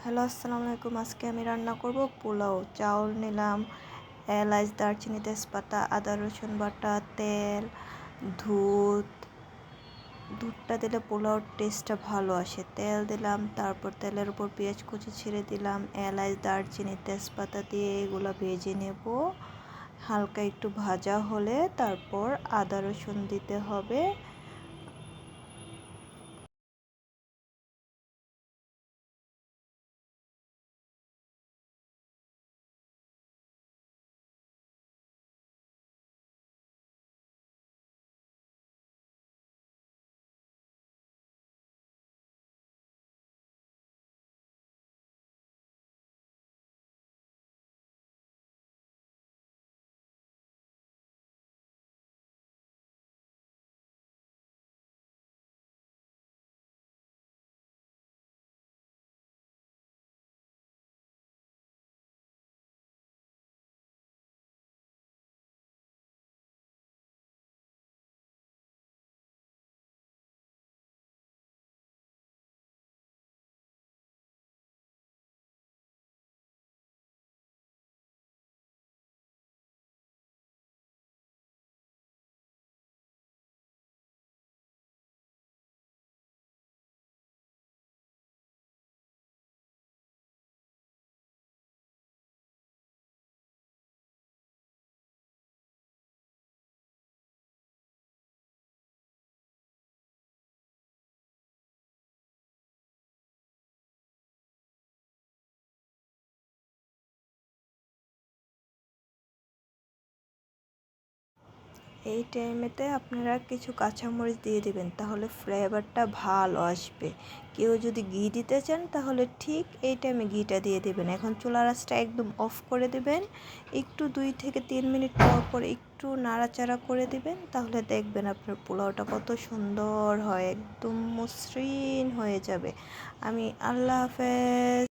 Hello, আসসালামু আলাইকুম। আজকে আমি রান্না করব পোলাও। চাউল নিলাম, এলাচ, দারচিনি, তেজপাতা, আদা রসুন বাটা, তেল, দুধ। দুধটা দিলে পোলাওর টেস্টটা ভালো আসে। তেল দিলাম, তারপর তেলের উপর পেঁয়াজ কুচি ছেড়ে দিলাম, এলাচ, দারচিনি, তেজপাতা দিয়ে এগুলো ভেজে নেব। হালকা একটু ভাজা হলে তারপর আদা রসুন দিতে হবে। এই টাইমেতে আপনারা কিছু কাঁচামরিচ দিয়ে দিবেন, তাহলে ফ্লেভারটা ভালো আসবে। কেউ যদি ঘি দিতে চান তাহলে ঠিক এই টাইমে ঘিটা দিয়ে দেবেন। এখন চুলার আঁচটা একদম অফ করে দেবেন। একটু 2 থেকে 3 মিনিট পর পর একটু নাড়াচাড়া করে দিবেন, তাহলে দেখবেন আপনার পোলাওটা কত সুন্দর হয়, একদম মসৃণ হয়ে যাবে। আল্লাহ হাফেজ।